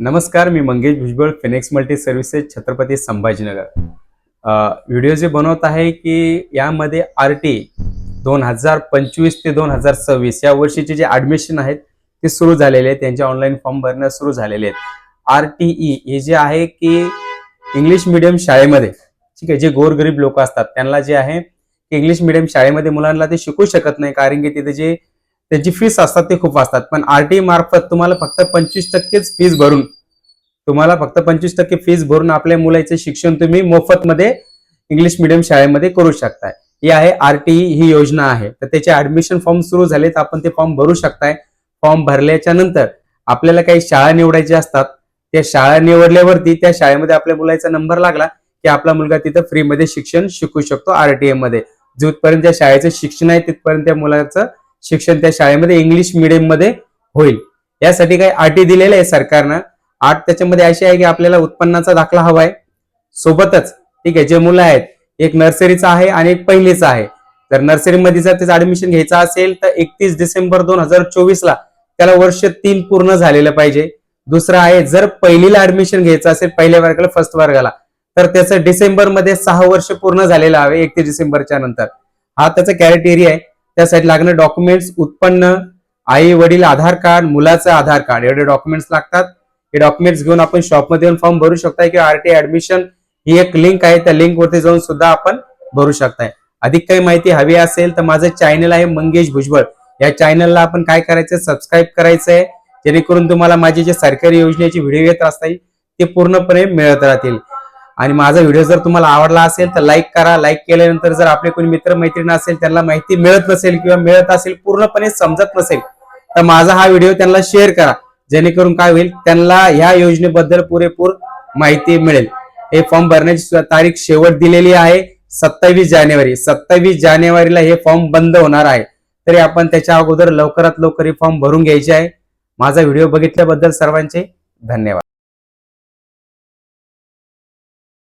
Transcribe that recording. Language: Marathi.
नमस्कार, मी Mangesh Bhujbal, Phoenix multi services, Chhatrapati Sambhajinagar. Video जे बनवत आहे की यामध्ये RT 2025 ते 2026 या वर्षीचे जे ॲडमिशन आहेत ते सुरू झालेले आहेत. त्यांचे ऑनलाईन फॉर्म भरणं सुरू झालेले आहेत. RTE हे जे आहे की इंग्लिश मीडियम शाळेमध्ये, ठीक आहे, जे गोरगरीब लोक असतात त्यांना जे आहे की इंग्लिश मीडियम शाळेमध्ये मुलांना ते शिकू शकत नाही, कारण की तिथे जे त्यांची फीस असतात ते खूप असतात. पण RTE मार्फत तुम्हाला फक्त 25% फीस भरून आपल्या मुलाचे शिक्षण तुम्ही मोफत मध्ये इंग्लिश मीडियम शाळेमध्ये करू शकताय. ही आहे RTE ही योजना आहे. तर त्याचे ऍडमिशन फॉर्म सुरू झालेत, आपण ते फॉर्म भरू शकताय. फॉर्म भरल्याच्या नंतर आपल्याला काही शाळा निवडायच्या असतात. त्या शाळा निवडल्यावरती त्या शाळेमध्ये आपल्या मुलाचा नंबर लागला की आपला मुलगा तिथं फ्री मध्ये शिक्षण शिकू शकतो. RTE मध्ये जिथपर्यंत त्या शाळेचं शिक्षण आहे तिथपर्यंत त्या मुलाचं शिक्षण त्या शाळेमध्ये इंग्लिश मीडियम मध्ये होईल. यासाठी काही अटी दिलेल्या आहे सरकारनं. त्याच्यामध्ये अशी आहे की आपल्याला उत्पन्नाचा दाखला हवाय, सोबतच ठीक आहे जे मुलं आहेत एक नर्सरीचा आहे आणि एक पहिलीचा आहे. जर नर्सरीमध्ये जर त्याचं ऍडमिशन घ्यायचं असेल तर 31 डिसेंबर 2024 ला त्याला वर्ष 3 पूर्ण झालेलं पाहिजे. दुसरं आहे जर पहिलीला ऍडमिशन घ्यायचं असेल, पहिल्या वर्गाला, फर्स्ट वर्गाला, तर त्याचं डिसेंबर मध्ये 6 वर्ष पूर्ण झालेलं हवे 31 डिसेंबरच्या नंतर. हा त्याचा क्रायटेरिया आहे. त्यासाठी लागणारे डॉक्युमेंट्स उत्पन्न, आई वडील आधार कार्ड, मुलाचं आधार कार्ड, एवढे डॉक्युमेंट्स लागतात. हे डॉक्युमेंट्स घेऊन आपण शॉपमध्ये येऊन फॉर्म भरू शकताय किंवा RTE ऍडमिशन ही एक लिंक आहे, त्या लिंक वरती जाऊन सुद्धा आपण भरू शकताय. अधिक काही माहिती हवी असेल तर माझं चॅनल आहे मंगेश भुजबळ. या चॅनलला आपण काय करायचं, सबस्क्राईब करायचंय, जेणेकरून तुम्हाला माझे जे सरकारी योजनेचे व्हिडिओ येत असतील ते पूर्णपणे मिळत राहतील. आणि माझा व्हिडिओ जर तुम्हाला आवडला असेल तर लाईक करा. लाईक केल्यानंतर जर आपले कोणी मित्र मैत्रीण असेल, त्यांना माहिती मिळत नसेल किंवा मिळत असेल पूर्णपणे समजत नसेल, तर माझा हा व्हिडिओ त्यांना शेअर करा, जेणेकरून काय होईल त्यांना ह्या योजनेबद्दल पुरेपूर माहिती मिळेल. हे फॉर्म भरण्याची तारीख शेवट दिलेली आहे 27 जानेवारी. 27 जानेवारीला हे फॉर्म बंद होणार आहे. तरी आपण त्याच्या अगोदर लवकरात लवकर हे फॉर्म भरून घ्यायचे आहे. माझा व्हिडिओ बघितल्याबद्दल सर्वांचे धन्यवाद.